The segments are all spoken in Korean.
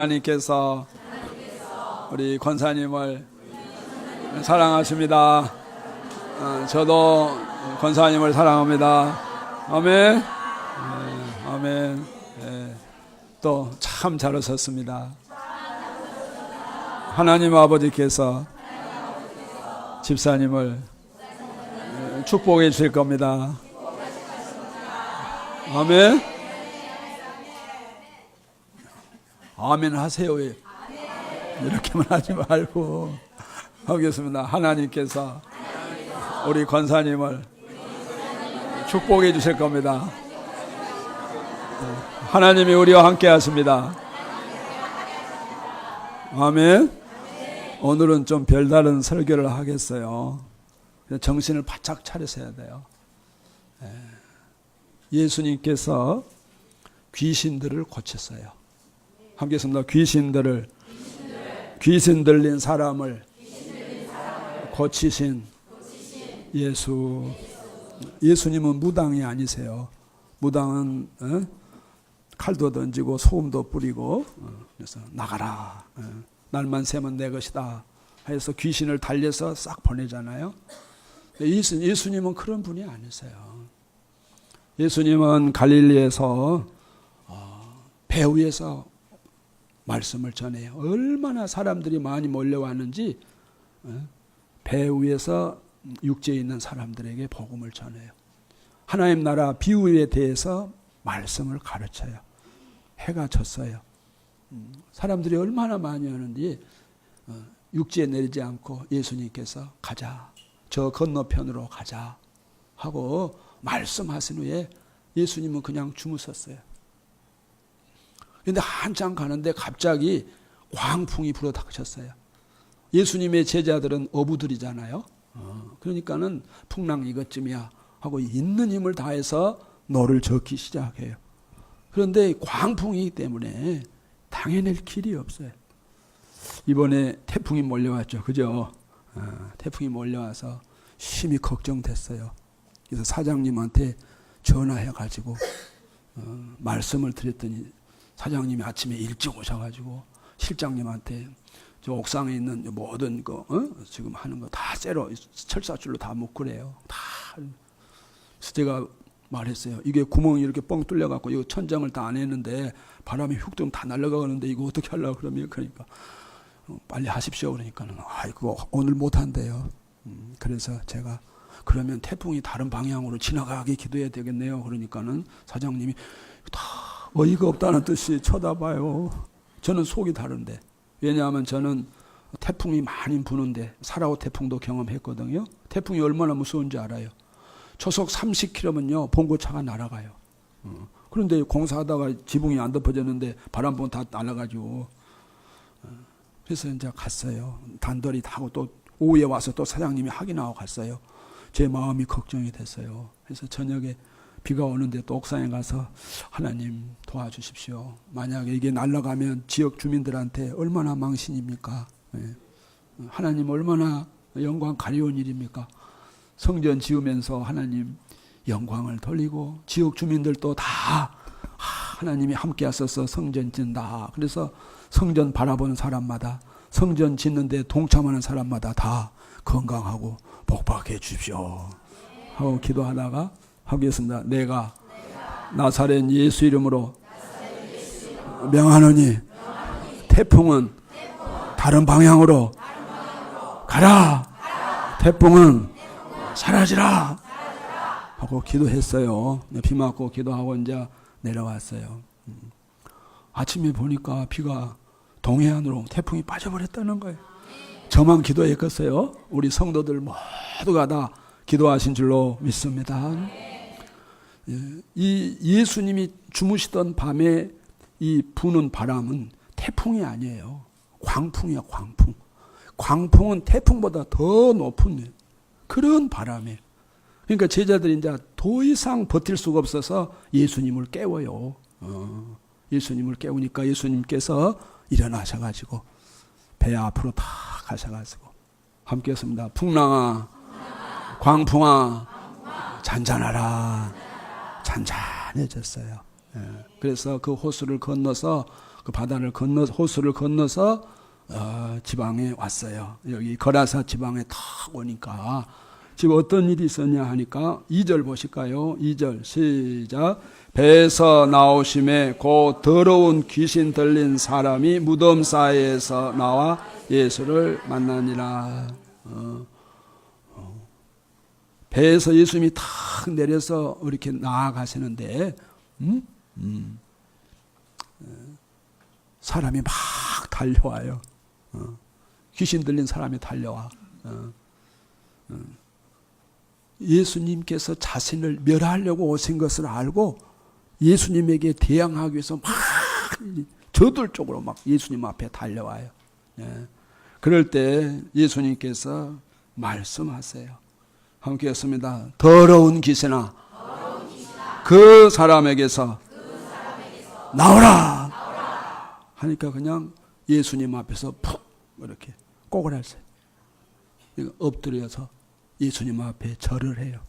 하나님께서 우리 권사님을 사랑하십니다. 저도 권사님을 사랑합니다. 아멘. 네, 아멘. 네, 또 참 잘 오셨습니다. 하나님 아버지께서 집사님을 축복해 주실 겁니다. 아멘. 아멘 하세요. 이렇게만 하지 말고 하겠습니다. 하나님께서 우리 권사님을 축복해 주실 겁니다. 하나님이 우리와 함께 하십니다. 아멘. 오늘은 좀 별다른 설교를 하겠어요. 정신을 바짝 차리셔야 돼요. 예수님께서 귀신들을 고쳤어요. 함께 했습니다. 귀신 들린 사람을 고치신 예수. 예수님은 무당이 아니세요. 무당은 칼도 던지고 소금도 뿌리고 그래서 나가라. 날만 새면 내 것이다. 해서 귀신을 달려서 싹 보내잖아요. 예수님은 그런 분이 아니세요. 예수님은 갈릴리에서 배 위에서 말씀을 전해요. 얼마나 사람들이 많이 몰려왔는지 배 위에서 육지에 있는 사람들에게 복음을 전해요. 하나님 나라 비유에 대해서 말씀을 가르쳐요. 해가 졌어요. 사람들이 얼마나 많이 오는지 육지에 내리지 않고 예수님께서 가자. 저 건너편으로 가자 하고 말씀하신 후에 예수님은 그냥 주무셨어요. 그런데 한참 가는데 갑자기 광풍이 불어닥쳤어요. 예수님의 제자들은 어부들이잖아요. 그러니까는 풍랑 이것쯤이야 하고 있는 힘을 다해서 노를 젓기 시작해요. 그런데 광풍이기 때문에 당해낼 길이 없어요. 이번에 태풍이 몰려왔죠. 그죠? 태풍이 몰려와서 심히 걱정됐어요. 그래서 사장님한테 전화해가지고 말씀을 드렸더니 사장님이 아침에 일찍 오셔가지고 실장님한테 저 옥상에 있는 모든 거 지금 하는 거 다 쇠로 철사줄로 다 묶으래요. 다. 그래서 제가 말했어요. 이게 구멍이 이렇게 뻥 뚫려갖고 이거 천장을 다 안 했는데 바람이 훅 좀 다 날아가는데 이거 어떻게 하려고 그러니까 빨리 하십시오. 그러니까는 그거 오늘 못 한대요. 그래서 제가 그러면 태풍이 다른 방향으로 지나가게 기도해야 되겠네요. 그러니까는 사장님이 다 어이가 없다는 뜻이 쳐다봐요. 저는 속이 다른데. 왜냐하면 저는 태풍이 많이 부는데 사라오 태풍도 경험했거든요. 태풍이 얼마나 무서운지 알아요. 초속 30km면요 봉고차가 날아가요. 그런데 공사하다가 지붕이 안 덮어졌는데 바람 부면 다 날아가지고. 그래서 이제 갔어요. 단돌이 타고 또 오후에 와서 또 사장님이 확인하고 갔어요. 제 마음이 걱정이 됐어요. 그래서 저녁에 비가 오는데 또 옥상에 가서 하나님 도와주십시오. 만약에 이게 날아가면 지역 주민들한테 얼마나 망신입니까? 하나님 얼마나 영광 가려운 일입니까? 성전 지으면서 하나님 영광을 돌리고 지역 주민들도 다 하나님이 함께 하셔서 성전 짓는다. 그래서 성전 바라보는 사람마다 성전 짓는데 동참하는 사람마다 다 건강하고 복박해 주십시오 하고 기도하다가 하겠습니다. 내가 나사렛 예수 이름으로 명하노니 태풍은 다른 방향으로 가라. 태풍은 사라지라 하고 기도했어요. 비 맞고 기도하고 이제 내려왔어요. 아침에 보니까 비가 동해안으로 태풍이 빠져버렸다는 거예요. 저만 기도했겠어요? 우리 성도들 모두가 다 기도하신 줄로 믿습니다. 이 예수님이 주무시던 밤에 이 부는 바람은 태풍이 아니에요. 광풍이야, 광풍. 광풍은 태풍보다 더 높은 그런 바람이에요. 그러니까 제자들이 이제 더 이상 버틸 수가 없어서 예수님을 깨워요. 예수님을 깨우니까 예수님께서 일어나셔가지고 배 앞으로 다 가셔가지고 함께 했습니다. 풍랑아, 광풍아, 잔잔하라. 잔잔해졌어요. 그래서 그 호수를 건너서 그 바다를 건너 호수를 건너서 지방에 왔어요. 여기 거라사 지방에 탁 오니까 지금 어떤 일이 있었냐 하니까 2절 보실까요? 2절 시작. 배에서 나오심에 곧 더러운 귀신 들린 사람이 무덤 사이에서 나와 예수를 만나니라. 배에서 예수님이 탁 내려서 이렇게 나아가시는데 사람이 막 달려와요. 귀신 들린 사람이 달려와. 예수님께서 자신을 멸하려고 오신 것을 알고 예수님에게 대항하기 위해서 막 저돌적으로 막 예수님 앞에 달려와요. 그럴 때 예수님께서 말씀하세요. 함께 했습니다. 더러운 귀신아, 그 사람에게서 나오라 하니까 그냥 예수님 앞에서 푹 이렇게 꼬그라서 엎드려서 예수님 앞에 절을 해요.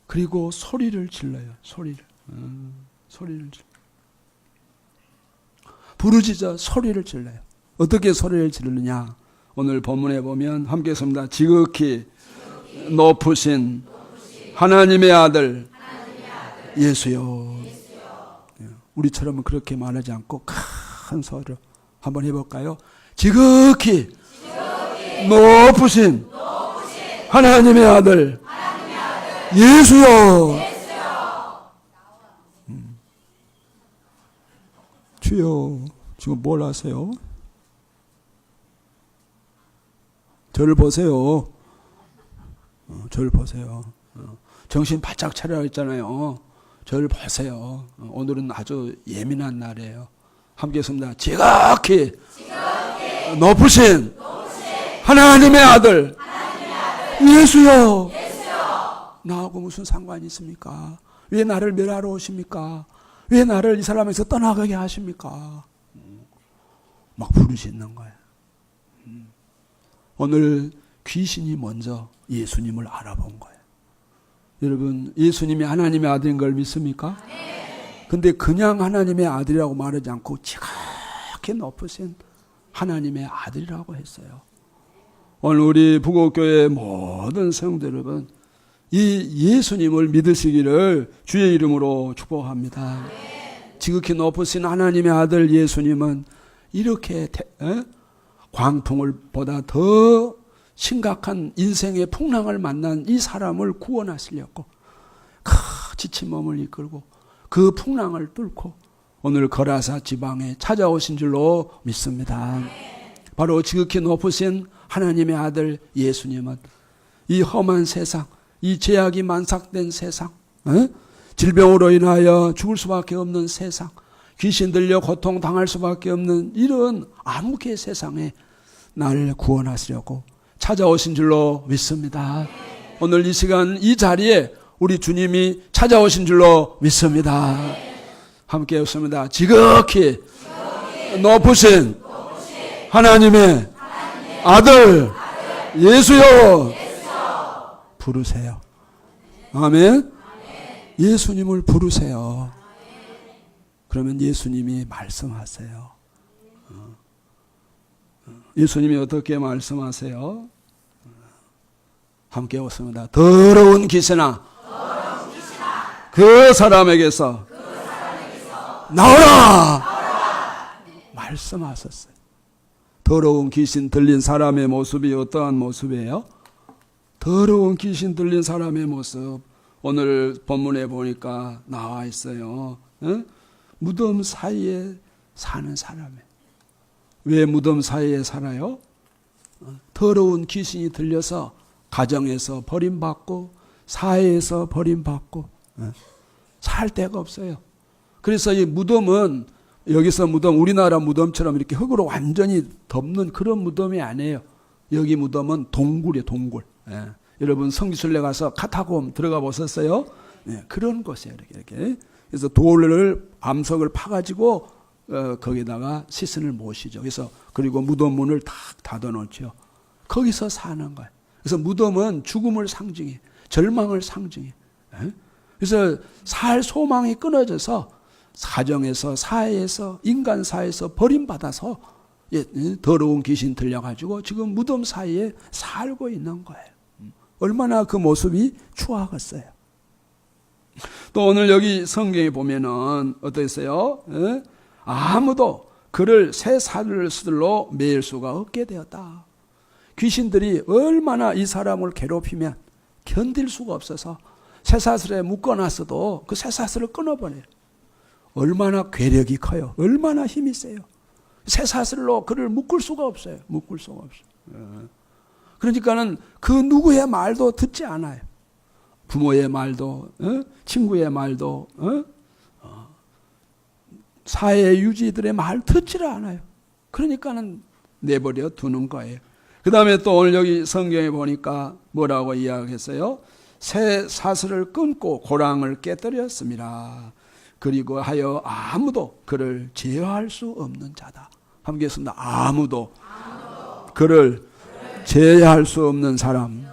그리고 소리를 질러요. 소리를 질러. 부르짖어 소리를 질러요. 어떻게 소리를 지르느냐? 오늘 본문에 보면 함께 했습니다. 지극히 높으신 하나님의 아들 예수요. 우리처럼 그렇게 말하지 않고 큰 소리로 한번 해볼까요? 지극히 높으신 하나님의 아들 예수요. 주여, 지금 뭘 하세요? 저를 보세요. 저를 보세요. 정신 바짝 차려야 했잖아요. 저를 보세요. 오늘은 아주 예민한 날이에요. 함께 했습니다. 지극히 높으신 하나님의 아들 예수요. 나하고 무슨 상관이 있습니까? 왜 나를 멸하러 오십니까? 왜 나를 이 사람에서 떠나가게 하십니까? 막 부르짖는 거예요. 오늘 귀신이 먼저 예수님을 알아본 거예요. 여러분, 예수님이 하나님의 아들인 걸 믿습니까? 근데 그냥 하나님의 아들이라고 말하지 않고 지극히 높으신 하나님의 아들이라고 했어요. 오늘 우리 부곡교회 모든 성도 여러분, 이 예수님을 믿으시기를 주의 이름으로 축복합니다. 지극히 높으신 하나님의 아들 예수님은 이렇게 광풍을 보다 더 심각한 인생의 풍랑을 만난 이 사람을 구원하시려고 지친 몸을 이끌고 그 풍랑을 뚫고 오늘 거라사 지방에 찾아오신 줄로 믿습니다. 바로 지극히 높으신 하나님의 아들 예수님은 이 험한 세상, 이 죄악이 만삭된 세상, 질병으로 인하여 죽을 수밖에 없는 세상, 귀신 들려 고통당할 수밖에 없는 이런 암흑의 세상에 나를 구원하시려고 찾아오신 줄로 믿습니다. 오늘 이 시간 이 자리에 우리 주님이 찾아오신 줄로 믿습니다. 함께 했습니다. 지극히 높으신 하나님의 아들 예수요. 부르세요. 아멘. 예수님을 부르세요. 그러면 예수님이 말씀하세요. 예수님이 어떻게 말씀하세요? 함께 오습니다. 더러운 귀신아, 그 사람에게서 나오라! 말씀하셨어요. 더러운 귀신 들린 사람의 모습이 어떠한 모습이에요? 더러운 귀신 들린 사람의 모습, 오늘 본문에 보니까 나와 있어요. 무덤 사이에 사는 사람이에요. 왜 무덤 사이에 살아요? 더러운 귀신이 들려서 가정에서 버림받고 사회에서 버림받고 살 데가 없어요. 그래서 이 무덤은 여기서 무덤, 우리나라 무덤처럼 이렇게 흙으로 완전히 덮는 그런 무덤이 아니에요. 여기 무덤은 동굴이에요, 동굴. 여러분 성지순례 가서 카타콤 들어가 보셨어요? 그런 곳이에요, 이렇게. 그래서 돌을 암석을 파가지고 거기다가 시신을 모시죠. 그래서 그리고 무덤 문을 탁 닫아놓죠. 거기서 사는 거예요. 그래서 무덤은 죽음을 상징해, 절망을 상징해. 그래서 살 소망이 끊어져서 가정에서, 사회에서, 인간 사회에서 버림받아서 더러운 귀신 들려가지고 지금 무덤 사이에 살고 있는 거예요. 얼마나 그 모습이 추하겠어요. 또 오늘 여기 성경에 보면은 어떠했어요? 아무도 그를 쇠사슬로 매일 수가 없게 되었다. 귀신들이 얼마나 이 사람을 괴롭히면 견딜 수가 없어서 쇠사슬에 묶어놨어도 그 쇠사슬을 끊어버려요. 얼마나 괴력이 커요. 얼마나 힘이 세요. 쇠사슬로 그를 묶을 수가 없어요. 묶을 수가 없어요. 그러니까는 그 누구의 말도 듣지 않아요. 부모의 말도, 친구의 말도, 사회 유지들의 말 듣지를 않아요. 그러니까는 내버려 두는 거예요. 그 다음에 또 오늘 여기 성경에 보니까 뭐라고 이야기했어요? 새 사슬을 끊고 고랑을 깨뜨렸습니다. 그리고 하여 아무도 그를 제어할 수 없는 자다. 함께 했습니다. 아무도 그를 제어할 수 없는 사람,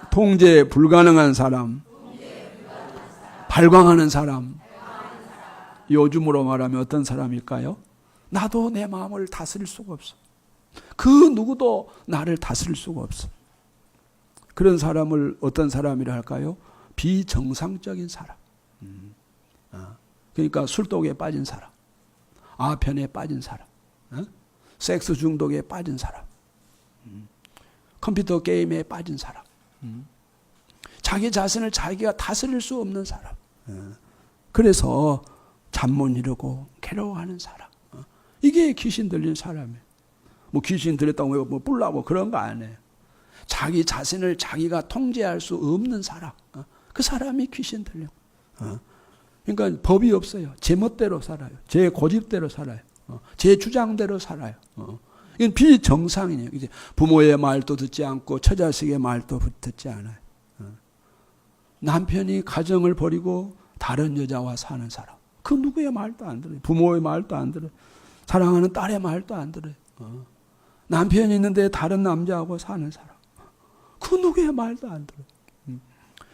통제 불가능한 사람, 발광하는 사람. 요즘으로 말하면 어떤 사람일까요? 나도 내 마음을 다스릴 수가 없어. 그 누구도 나를 다스릴 수가 없어. 그런 사람을 어떤 사람이라 할까요? 비정상적인 사람. 그러니까 술독에 빠진 사람, 아편에 빠진 사람, 섹스 중독에 빠진 사람, 컴퓨터 게임에 빠진 사람, 자기 자신을 자기가 다스릴 수 없는 사람. 그래서 잠 못 이루고 괴로워하는 사람. 이게 귀신 들린 사람이에요. 뭐 귀신 들렸다고 뭐 뿔나고 그런 거 아니에요. 자기 자신을 자기가 통제할 수 없는 사람. 그 사람이 귀신 들려. 그러니까 법이 없어요. 제 멋대로 살아요. 제 고집대로 살아요. 제 주장대로 살아요. 이건 비정상이에요. 이제 부모의 말도 듣지 않고 처자식의 말도 듣지 않아요. 남편이 가정을 버리고 다른 여자와 사는 사람. 그 누구의 말도 안 들어요. 부모의 말도 안 들어요. 사랑하는 딸의 말도 안 들어요. 남편이 있는데 다른 남자하고 사는 사람. 그 누구의 말도 안 들어요.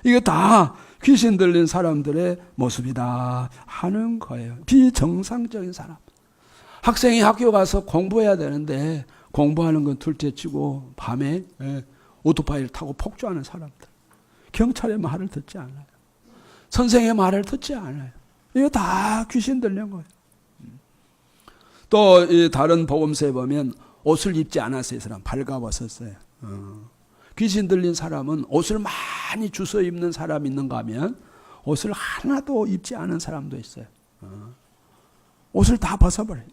이게 다 귀신 들린 사람들의 모습이다 하는 거예요. 비정상적인 사람. 학생이 학교 가서 공부해야 되는데 공부하는 건 둘째치고 밤에 오토바이를 타고 폭주하는 사람들. 경찰의 말을 듣지 않아요. 선생의 말을 듣지 않아요. 이거 다 귀신 들린 거예요. 또 다른 복음서에 보면 옷을 입지 않았어요. 이 사람 발가벗었어요. 귀신 들린 사람은 옷을 많이 주워 입는 사람이 있는가 하면 옷을 하나도 입지 않은 사람도 있어요. 옷을 다 벗어버려요.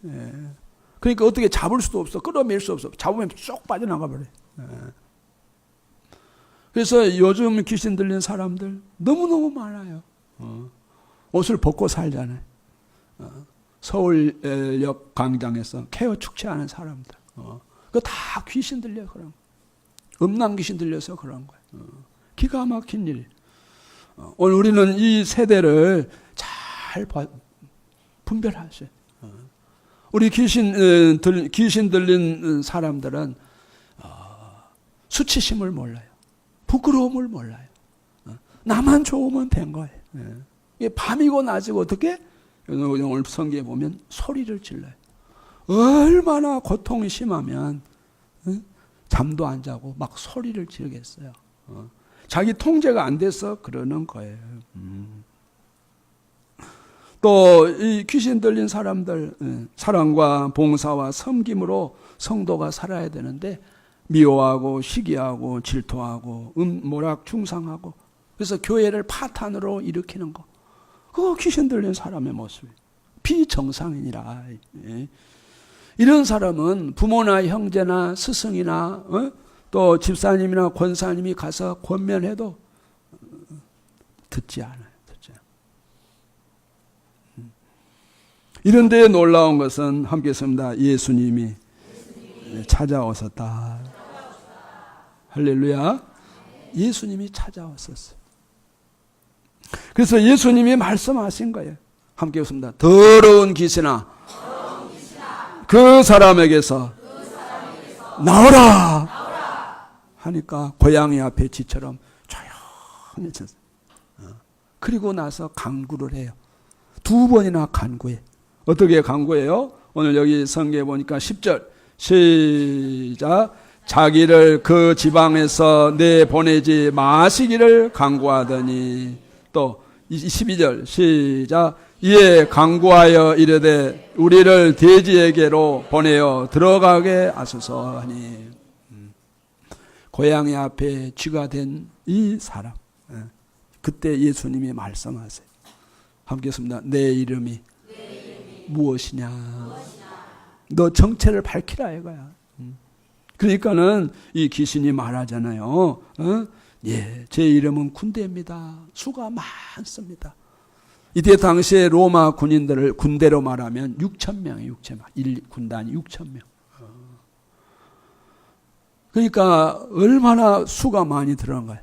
그러니까 어떻게 잡을 수도 없어. 끌어낼 수 없어. 잡으면 쏙 빠져나가 버려요. 그래서 요즘 귀신 들린 사람들 너무너무 많아요. 옷을 벗고 살잖아요. 서울역 광장에서 케어 축제하는 사람들. 그거 다 귀신 들려 그런 거. 음란 귀신 들려서 그런 거예요. 기가 막힌 일. 오늘 우리는 이 세대를 잘 분별하셔요. 우리 귀신 들린 사람들은 수치심을 몰라요. 부끄러움을 몰라요. 나만 좋으면 된 거예요. 밤이고 낮이고 어떻게? 오늘 성경에 보면 소리를 질러요. 얼마나 고통이 심하면 잠도 안 자고 막 소리를 지르겠어요. 자기 통제가 안 돼서 그러는 거예요. 또 이 귀신 들린 사람들 사랑과 봉사와 섬김으로 성도가 살아야 되는데 미워하고 시기하고 질투하고 모락 중상하고 그래서 교회를 파탄으로 일으키는 거. 그거 귀신 들린 사람의 모습이에요. 비정상인이라. 이런 사람은 부모나 형제나 스승이나 또 집사님이나 권사님이 가서 권면해도 듣지 않아요. 이런 데에 놀라운 것은 함께 했습니다. 예수님이 찾아오셨다. 할렐루야. 예수님이 찾아왔었어요. 그래서 예수님이 말씀하신 거예요. 함께 했습니다. 더러운 귀신아 그 사람에게서 나오라 하니까 고양이 앞에 쥐처럼 조용해졌어요. 그리고 나서 강구를 해요. 2번이나 간구해. 어떻게 간구해요? 오늘 여기 성경에 보니까 10절 시작. 자기를 그 지방에서 내보내지 마시기를 간구하더니 또 12절 시작. 이에 간구하여 이르되 우리를 돼지에게로 보내어 들어가게 하소서 하니. 고양이 앞에 쥐가 된 이 사람, 그때 예수님이 말씀하세요. 함께 했습니다. 내 이름이 무엇이냐. 너 정체를 밝히라 이거야. 그러니까는 이 귀신이 말하잖아요. 예, 제 이름은 군대입니다. 수가 많습니다. 이때 당시에 로마 군인들을 군대로 말하면 6,000명이에요. 6,000명. 군단이 6,000명. 그러니까 얼마나 수가 많이 들어간 거예요.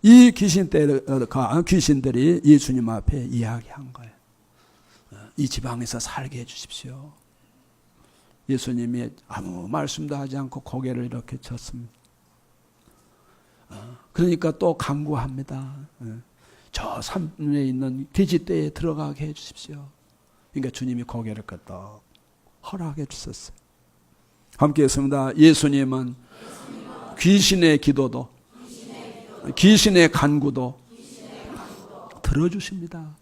이 귀신들이 예수님 앞에 이야기한 거예요. 이 지방에서 살게 해주십시오. 예수님이 아무 말씀도 하지 않고 고개를 이렇게 쳤습니다. 그러니까 또 간구합니다. 저 산에 있는 돼지떼에 들어가게 해주십시오. 그러니까 주님이 고개를 끄덕 허락해 주셨어요. 함께 했습니다. 예수님은 귀신의 기도도 귀신의 간구도 들어주십니다.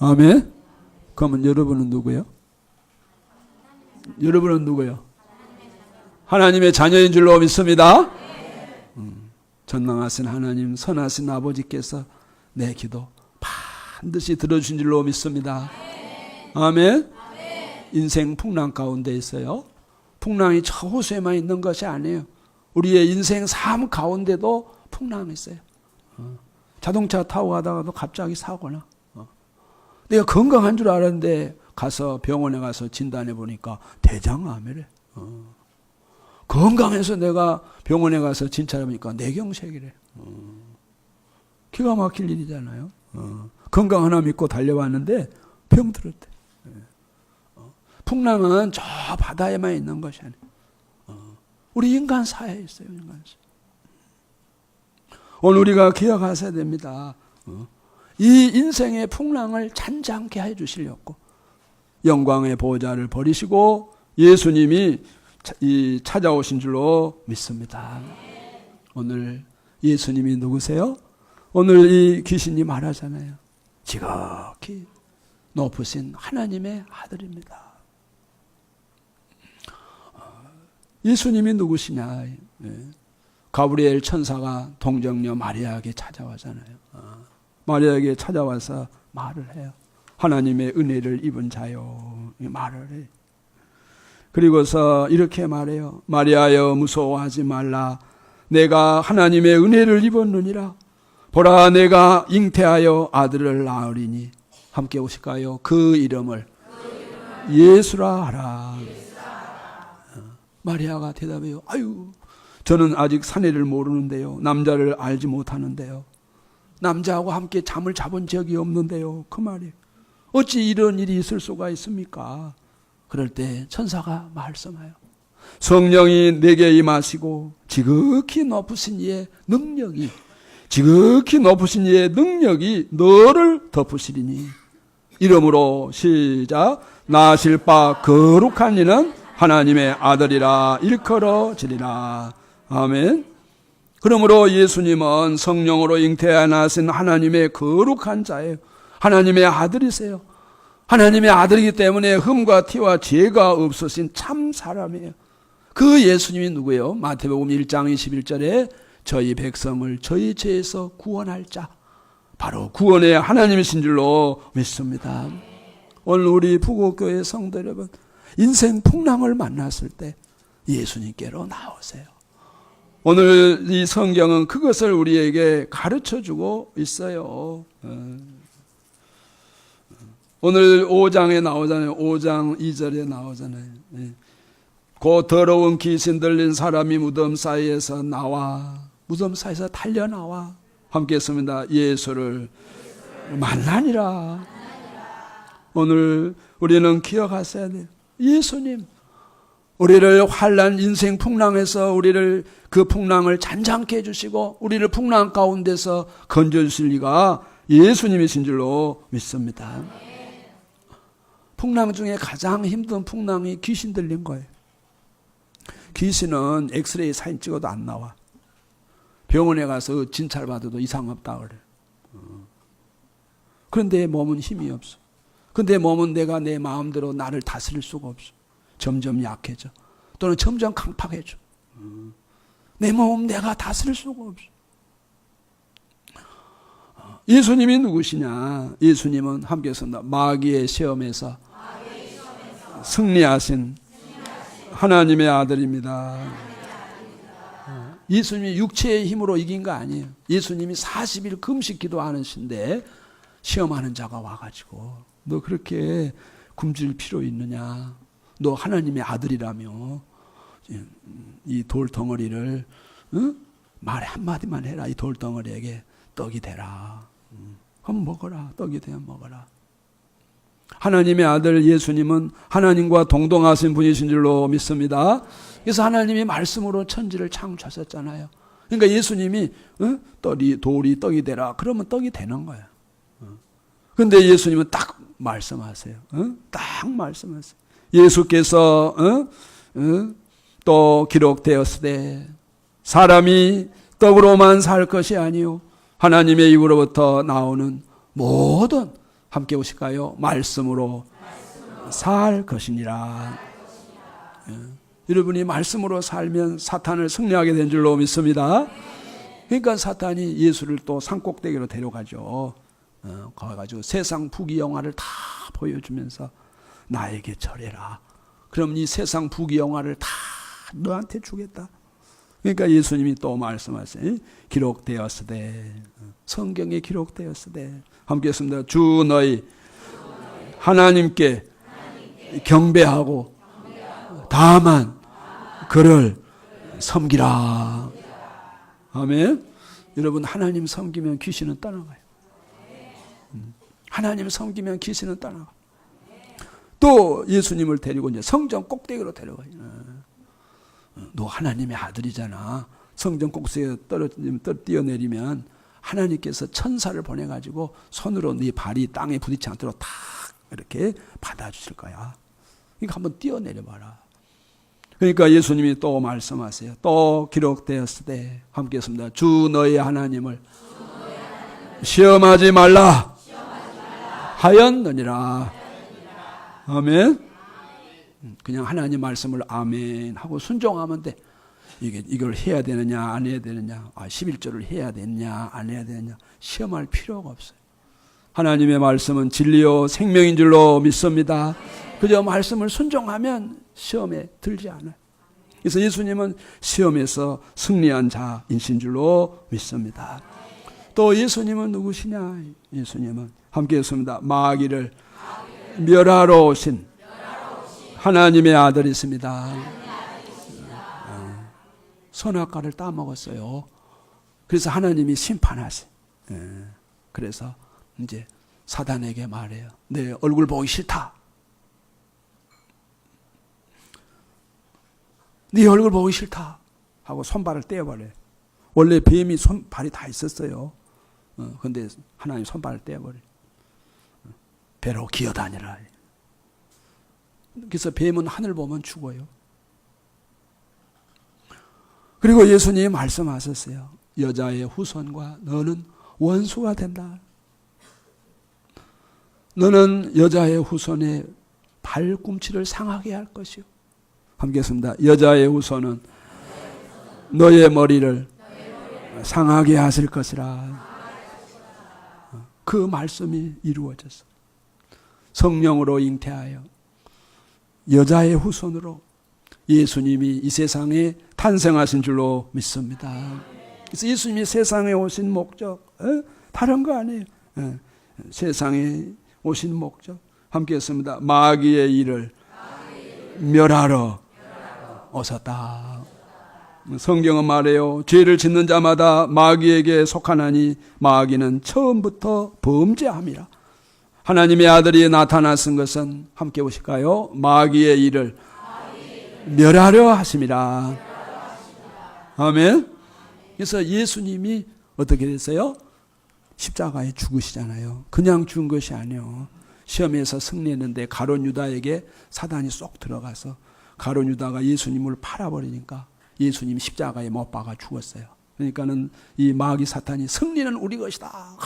아멘. 그러면 여러분은 누구예요? 여러분은 누구예요? 하나님의 자녀인 줄로 믿습니다. 전능하신 하나님, 선하신 아버지께서 내 기도 반드시 들어주신 줄로 믿습니다. 아멘. 인생 풍랑 가운데 있어요. 풍랑이 저 호수에만 있는 것이 아니에요. 우리의 인생 삶 가운데도 풍랑이 있어요. 자동차 타고 가다가도 갑자기 사고나. 내가 건강한 줄 알았는데 가서 병원에 가서 진단해 보니까 대장암이래. 건강해서 내가 병원에 가서 진찰해 보니까 뇌경색이래. 기가 막힐 일이잖아요. 건강 하나 믿고 달려왔는데 병 들었대. 풍랑은 저 바다에만 있는 것이 아니에요. 우리 인간 사회에 있어요. 인간 사회. 오늘 우리가 기억하셔야 됩니다. 이 인생의 풍랑을 잔잔케 해주시려고 영광의 보좌를 버리시고 예수님이 찾아오신 줄로 믿습니다. 오늘 예수님이 누구세요? 오늘 이 귀신이 말하잖아요. 지극히 높으신 하나님의 아들입니다. 예수님이 누구시냐? 가브리엘 천사가 동정녀 마리아에게 찾아와잖아요. 마리아에게 찾아와서 말을 해요. 하나님의 은혜를 입은 자요. 말을 해. 그리고서 이렇게 말해요. 마리아여 무서워하지 말라. 내가 하나님의 은혜를 입었느니라. 보라 내가 잉태하여 아들을 낳으리니. 함께 오실까요? 그 이름을 예수라 하라. 마리아가 대답해요. 아유, 저는 아직 사내를 모르는데요. 남자를 알지 못하는데요. 남자하고 함께 잠을 자본 적이 없는데요. 그 말이에요. 어찌 이런 일이 있을 수가 있습니까? 그럴 때 천사가 말씀해요. 성령이 내게 임하시고 지극히 높으신 이의 능력이 너를 덮으시리니 이름으로 시작. 나실 바 거룩한 이는 하나님의 아들이라 일컬어지리라. 아멘. 그러므로 예수님은 성령으로 잉태하신 하나님의 거룩한 자예요. 하나님의 아들이세요. 하나님의 아들이기 때문에 흠과 티와 죄가 없으신 참 사람이에요. 그 예수님이 누구예요? 마태복음 1장 21절에 저희 백성을 저희 죄에서 구원할 자, 바로 구원의 하나님이신 줄로 믿습니다. 오늘 우리 부곡교회 성도 여러분, 인생 풍랑을 만났을 때 예수님께로 나오세요. 오늘 이 성경은 그것을 우리에게 가르쳐주고 있어요. 오늘 5장에 나오잖아요. 5장 2절에 나오잖아요. 그 더러운 귀신 들린 사람이 무덤 사이에서 달려나와 함께 했습니다. 예수를 만나니라. 오늘 우리는 기억하셔야 돼요. 예수님, 우리를 환난 인생 풍랑에서 우리를 그 풍랑을 잔잔케 해주시고 우리를 풍랑 가운데서 건져주실 리가 예수님이신 줄로 믿습니다. 풍랑 중에 가장 힘든 풍랑이 귀신 들린 거예요. 귀신은 엑스레이 사진 찍어도 안 나와. 병원에 가서 진찰 받아도 이상 없다 그래. 그런데 몸은 힘이 없어. 근데 몸은 내가 내 마음대로 나를 다스릴 수가 없어. 점점 약해져. 또는 점점 강팍해져. 내 몸 내가 다스릴 수가 없어. 예수님이 누구시냐? 예수님은 함께 씁니다. 마귀의 시험에서 승리하신 하나님의 아들입니다. 예수님이 육체의 힘으로 이긴 거 아니에요. 예수님이 40일 금식 기도하는신데 시험하는 자가 와가지고 너 그렇게 굶주릴 필요 있느냐? 너 하나님의 아들이라며 이 돌덩어리를 말 한마디만 해라. 이 돌덩어리에게 떡이 되라. 그럼 먹어라. 떡이 되면 먹어라. 하나님의 아들 예수님은 하나님과 동등하신 분이신 줄로 믿습니다. 그래서 하나님이 말씀으로 천지를 창조하셨잖아요. 그러니까 예수님이 돌이 떡이 되라. 그러면 떡이 되는 거예요. 그런데 예수님은 딱 말씀하세요. 딱 말씀하세요. 예수께서 또 기록되었으되 사람이 떡으로만 살 것이 아니요 하나님의 입으로부터 나오는 모든 함께 오실까요? 말씀으로 살 것이니라. 여러분이 말씀으로 살면 사탄을 승리하게 된 줄로 믿습니다. 그러니까 사탄이 예수를 또 산꼭대기로 데려가죠. 가가지고 세상 부귀영화를 다 보여주면서 나에게 절해라. 그럼 이 세상 부귀영화를 다 너한테 주겠다. 그러니까 예수님이 또 말씀하세요. 기록되었으되 성경에 기록되었으되 함께 했습니다. 주 너희 하나님께 경배하고 다만 그를 섬기라. 아멘. 여러분 하나님 섬기면 귀신은 떠나가요. 하나님 섬기면 귀신은 떠나가. 또 예수님을 데리고 이제 성전 꼭대기로 데려가요. 너 하나님의 아들이잖아. 성전 꼭대기에 뛰어내리면 하나님께서 천사를 보내가지고 손으로 네 발이 땅에 부딪히지 않도록 탁 이렇게 받아주실 거야. 그러니까 한번 뛰어내려봐라. 그러니까 예수님이 또 말씀하세요. 또 기록되었으되 함께 했습니다. 주 너희 하나님을 시험하지 말라 하였느니라. 아멘. 그냥 하나님 말씀을 아멘 하고 순종하면 돼. 이걸 해야 되느냐 안 해야 되느냐, 11조를 해야 되느냐 안 해야 되느냐 시험할 필요가 없어요. 하나님의 말씀은 진리요 생명인 줄로 믿습니다. 그저 말씀을 순종하면 시험에 들지 않아요. 그래서 예수님은 시험에서 승리한 자이신 줄로 믿습니다. 또 예수님은 누구시냐? 예수님은 함께 했습니다. 마귀를 멸하러 오신 하나님의 아들이십니다. 선악과를 따먹었어요. 그래서 하나님이 심판하시. 그래서 이제 사단에게 말해요. 내 얼굴 보기 싫다. 네 얼굴 보기 싫다 하고 손발을 떼어버려요. 원래 뱀이 손발이 다 있었어요. 그런데 하나님 손발을 떼어버려요. 배로 기어다니라. 그래서 뱀은 하늘 보면 죽어요. 그리고 예수님이 말씀하셨어요. 여자의 후손과 너는 원수가 된다. 너는 여자의 후손의 발꿈치를 상하게 할 것이요. 함께 했습니다. 여자의 후손은 너의 머리를 상하게 하실 것이라. 그 말씀이 이루어졌어. 성령으로 잉태하여 여자의 후손으로 예수님이 이 세상에 탄생하신 줄로 믿습니다. 그래서 예수님이 세상에 오신 목적 다른 거 아니에요. 세상에 오신 목적 함께 했습니다. 마귀의 일을 멸하러 오셨다. 성경은 말해요. 죄를 짓는 자마다 마귀에게 속하나니 마귀는 처음부터 범죄함이라. 하나님의 아들이 나타나신 것은 함께 보실까요? 마귀의 일을 멸하려 하심이라. 아멘. 그래서 예수님이 어떻게 됐어요? 십자가에 죽으시잖아요. 그냥 죽은 것이 아니에요. 시험에서 승리했는데 가룟 유다에게 사단이 쏙 들어가서 가룟 유다가 예수님을 팔아버리니까 예수님 십자가에 못 박아 죽었어요. 그러니까는 이 마귀 사탄이 승리는 우리 것이다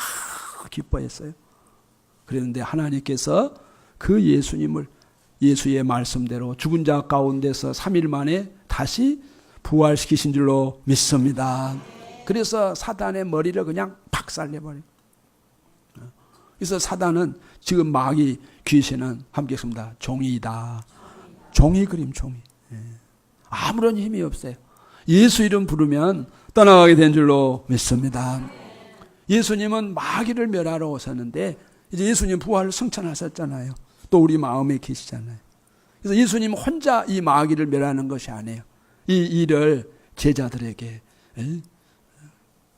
기뻐했어요. 그랬는데 하나님께서 그 예수님을 예수의 말씀대로 죽은 자 가운데서 3일 만에 다시 부활시키신 줄로 믿습니다. 그래서 사단의 머리를 그냥 박살내버려요. 그래서 사단은 지금 마귀 귀신은 함께 했습니다. 종이다. 종이 그림 종이. 아무런 힘이 없어요. 예수 이름 부르면 떠나가게 된 줄로 믿습니다. 예수님은 마귀를 멸하러 오셨는데 이제 예수님 부활을 승천하셨잖아요. 또 우리 마음에 계시잖아요. 그래서 예수님 혼자 이 마귀를 멸하는 것이 아니에요. 이 일을 제자들에게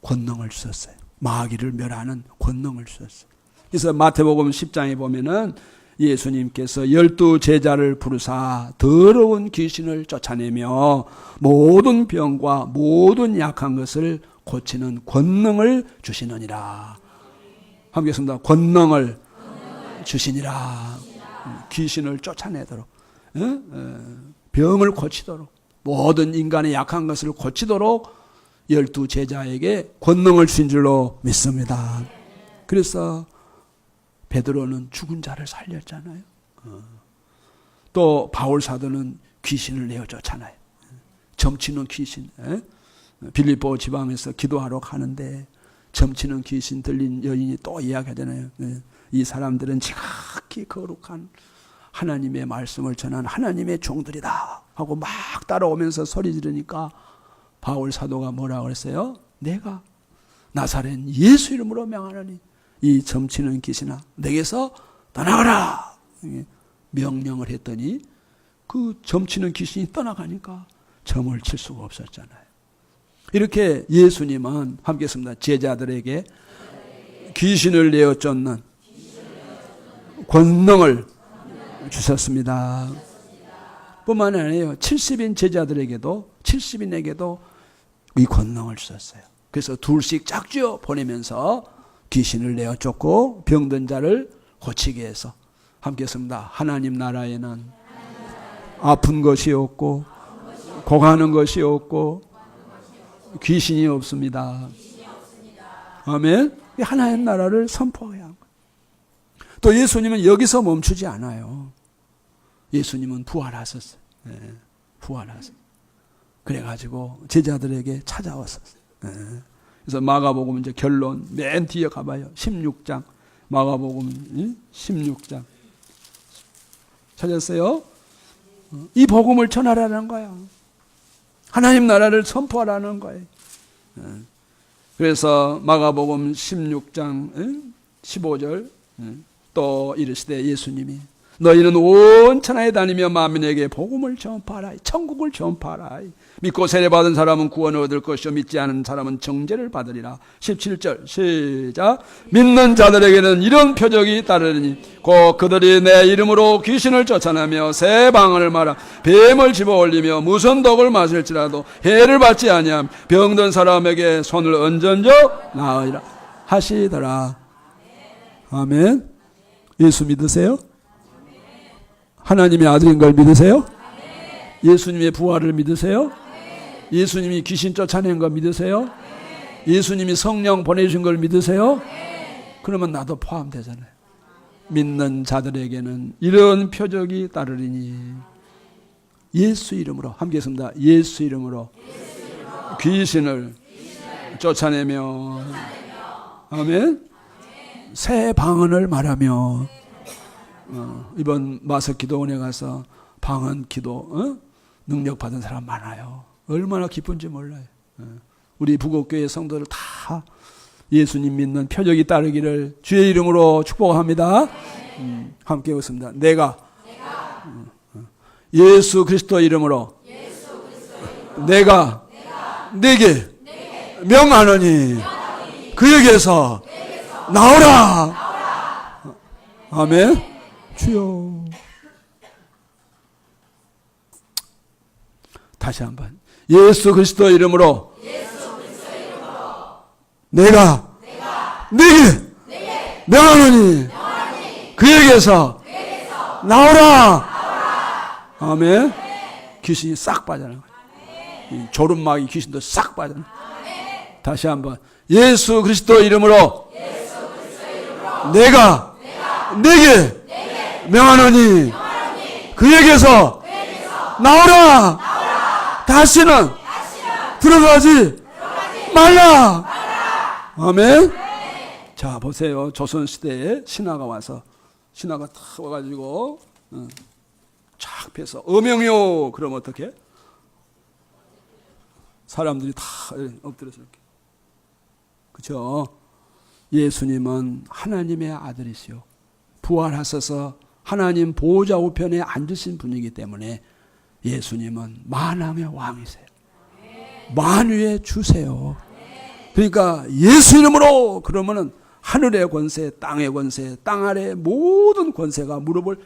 권능을 주셨어요. 마귀를 멸하는 권능을 주셨어요. 그래서 마태복음 10장에 보면은 예수님께서 12 제자를 부르사 더러운 귀신을 쫓아내며 모든 병과 모든 약한 것을 고치는 권능을 주시느니라. 함께 했습니다. 권능을 주시니라. 귀신을 쫓아내도록, 병을 고치도록, 모든 인간의 약한 것을 고치도록 12 제자에게 권능을 주신 줄로 믿습니다. 그래서 베드로는 죽은 자를 살렸잖아요. 또 바울 사도는 귀신을 내어 쫓아나요. 점치는 귀신. 빌립보 지방에서 기도하러 가는데 점치는 귀신 들린 여인이 또 이야기하잖아요. 이 사람들은 지극히 거룩한 하나님의 말씀을 전한 하나님의 종들이다 하고 막 따라오면서 소리 지르니까 바울 사도가 뭐라고 그랬어요? 내가 나사렛 예수 이름으로 명하노니 이 점치는 귀신아 내게서 떠나가라 명령을 했더니 그 점치는 귀신이 떠나가니까 점을 칠 수가 없었잖아요. 이렇게 예수님은 함께 했습니다. 제자들에게 귀신을 내어 쫓는 권능을 주셨습니다. 뿐만 아니에요. 70인 제자들에게도 70인에게도 이 권능을 주셨어요. 그래서 둘씩 짝지어 보내면서 귀신을 내어 쫓고 병든 자를 고치게 해서 함께 했습니다. 하나님 나라에는 아픈 것이 없고 고가는 것이 없고 귀신이 없습니다. 아멘. 하나님 나라를 선포해야 합니다. 또 예수님은 여기서 멈추지 않아요. 예수님은 부활하셨어요. 부활하셨어요. 그래가지고 제자들에게 찾아왔었어요. 그래서 마가복음 이제 결론 맨 뒤에 가봐요. 16장 마가복음 16장 찾았어요? 이 복음을 전하라는 거예요. 하나님 나라를 선포하라는 거예요. 그래서 마가복음 16장 15절 또 이르시되 예수님이 너희는 온 천하에 다니며 만민에게 복음을 전파하라. 천국을 전파하라. 믿고 세례받은 사람은 구원을 얻을 것이요 믿지 않은 사람은 정죄를 받으리라. 17절 시작. 믿는 자들에게는 이런 표적이 따르리니 곧 그들이 내 이름으로 귀신을 쫓아내며 새 방언을 말하 뱀을 집어올리며 무슨 독을 마실지라도 해를 받지 아니함 병든 사람에게 손을 얹은적 나으리라 하시더라. 아멘. 예수 믿으세요? 하나님의 아들인 걸 믿으세요? 예수님의 부활을 믿으세요? 예수님이 귀신 쫓아낸 거 믿으세요? 예수님이 성령 보내주신 걸 믿으세요? 그러면 나도 포함되잖아요. 믿는 자들에게는 이런 표적이 따르리니 예수 이름으로 함께 했습니다. 예수 이름으로 귀신을 쫓아내며 아멘. 새 방언을 말하며 이번 마석 기도원에 가서 방언 기도 능력 받은 사람 많아요. 얼마나 기쁜지 몰라요. 우리 북옥교회 성도들 다 예수님 믿는 표적이 따르기를 주의 이름으로 축복합니다. 함께 웃습니다. 내가 예수 그리스도 이름으로 내가 네게 명하노니 그에게서 나오라. 아멘. 주여. 다시 한번 예수 그리스도 이름으로 내가 내게 명하노니 그에게서 나오라. 아멘. 귀신이 싹 빠져나가요. 이 조름마귀 귀신도 싹 빠져나가요. 다시 한번 예수 그리스도 이름으로 내가 내게 명하노니 그에게서 나오라. 다시는 들어가지 말라. 아멘. 자, 보세요. 조선시대에 신하가 와서, 신하가 탁 와가지고 쫙 펴서 어명이요 그러면 어떻게? 사람들이 다 엎드려서 이렇게. 그렇죠? 예수님은 하나님의 아들이시요 부활하셔서 하나님 보호자 우편에 앉으신 분이기 때문에 예수님은 만왕의 왕이세요. 만유의 주세요. 그러니까 예수 이름으로 그러면은 하늘의 권세, 땅의 권세, 땅 아래 모든 권세가 무릎을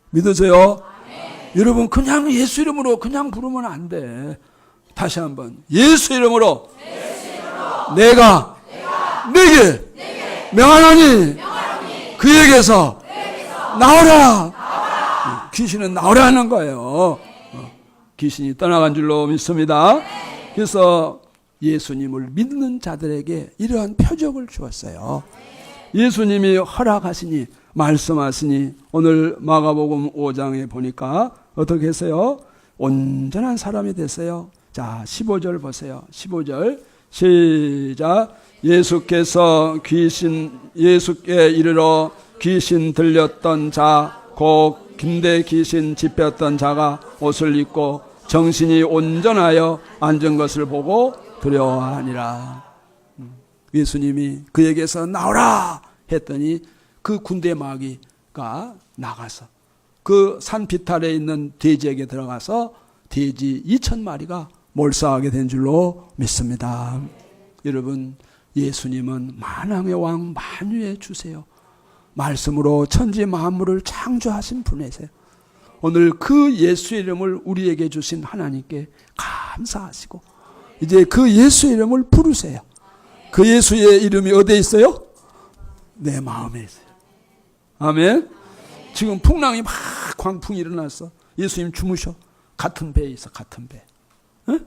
믿으세요? 여러분 그냥 예수 이름으로 그냥 부르면 안 돼. 다시 한번 예수 이름으로 내가 내게 명하노니 그에게서 나오라. 귀신은 나오라는 거예요. 귀신이 떠나간 줄로 믿습니다. 그래서 예수님을 믿는 자들에게 이러한 표적을 주었어요. 예수님이 허락하시니 말씀하시니 오늘 마가복음 5장에 보니까 어떻게 했어요? 온전한 사람이 됐어요. 자, 15절 보세요. 15절 시작. 예수께 이르러 귀신 들렸던 자 곧 긴데 귀신 집혔던 자가 옷을 입고 정신이 온전하여 앉은 것을 보고 두려워하니라. 예수님이 그에게서 나오라 했더니 그 군대 마귀가 나가서 그 산 비탈에 있는 돼지에게 들어가서 돼지 2,000마리가 몰사하게 된 줄로 믿습니다. 여러분 예수님은 만왕의 왕 만유의 주세요. 말씀으로 천지 만물을 창조하신 분이세요. 오늘 그 예수 이름을 우리에게 주신 하나님께 감사하시고 이제 그 예수 이름을 부르세요. 그 예수의 이름이 어디에 있어요? 내 마음에 있어요. 아멘. 지금 풍랑이 막 광풍이 일어났어. 예수님 주무셔. 같은 배에 있어. 같은 배. 응?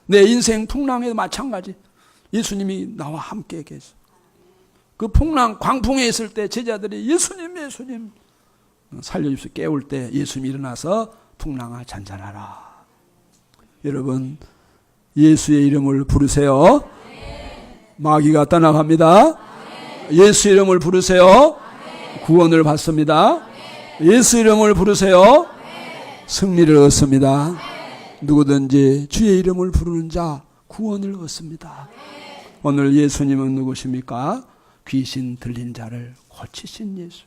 내 인생 풍랑에도 마찬가지. 예수님이 나와 함께 계셔. 그 풍랑 광풍에 있을 때 제자들이 예수님 살려주십시오 깨울 때 예수님이 일어나서 풍랑아 잔잔하라. 여러분 예수의 이름을 부르세요. 마귀가 떠나갑니다. 예수 이름을 부르세요. 구원을 받습니다. 예수 이름을 부르세요. 승리를 얻습니다. 누구든지 주의 이름을 부르는 자 구원을 얻습니다. 오늘 예수님은 누구십니까? 귀신 들린 자를 고치신 예수.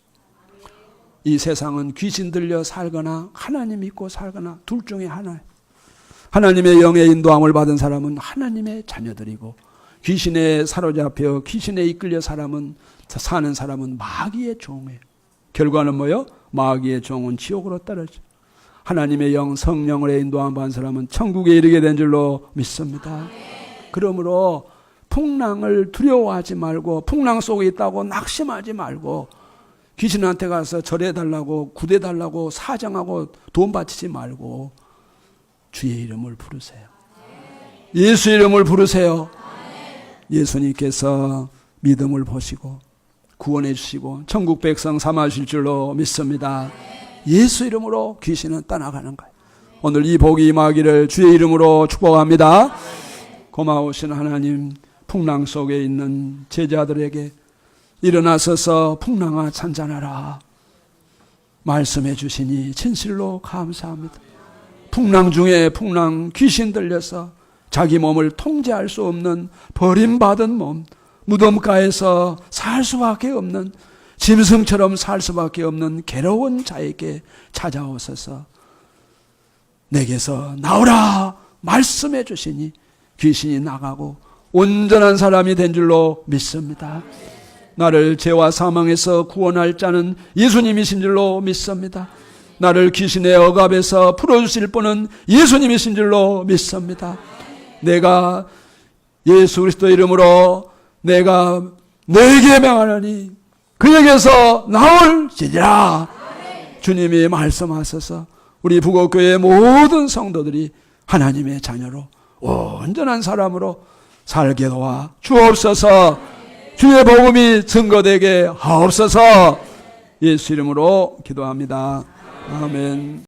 이 세상은 귀신 들려 살거나 하나님 믿고 살거나 둘 중에 하나예요. 하나님의 영의 인도함을 받은 사람은 하나님의 자녀들이고 귀신에 사로잡혀 귀신에 이끌려 사는 사람은 마귀의 종이에요. 결과는 뭐예요? 마귀의 종은 지옥으로 떨어져. 하나님의 영 성령의 인도함 받은 사람은 천국에 이르게 된 줄로 믿습니다. 그러므로 풍랑을 두려워하지 말고 풍랑 속에 있다고 낙심하지 말고 귀신한테 가서 절해달라고 구대달라고 사정하고 돈 바치지 말고 주의 이름을 부르세요. 예수 이름을 부르세요. 예수님께서 믿음을 보시고 구원해 주시고 천국 백성 삼아주실 줄로 믿습니다. 예수 이름으로 귀신은 떠나가는 거예요. 오늘 이 복이 임하기를 주의 이름으로 축복합니다. 고마우신 하나님, 풍랑 속에 있는 제자들에게 일어나서서 풍랑아 잔잔하라 말씀해 주시니 진실로 감사합니다. 풍랑 중에 풍랑 귀신 들려서 자기 몸을 통제할 수 없는 버림받은 몸, 무덤가에서 살 수밖에 없는 짐승처럼 살 수밖에 없는 괴로운 자에게 찾아오셔서 내게서 나오라 말씀해 주시니 귀신이 나가고 온전한 사람이 된 줄로 믿습니다. 나를 죄와 사망에서 구원할 자는 예수님이신 줄로 믿습니다. 나를 귀신의 억압에서 풀어주실 분은 예수님이신 줄로 믿습니다. 내가 예수 그리스도 이름으로 내가 너에게 명하노니 그에게서 나올지니라. 주님이 말씀하셔서 우리 부곡교회 모든 성도들이 하나님의 자녀로 온전한 사람으로 살게 도와 주옵소서. 주의 복음이 증거되게 하옵소서. 예수 이름으로 기도합니다. 아멘.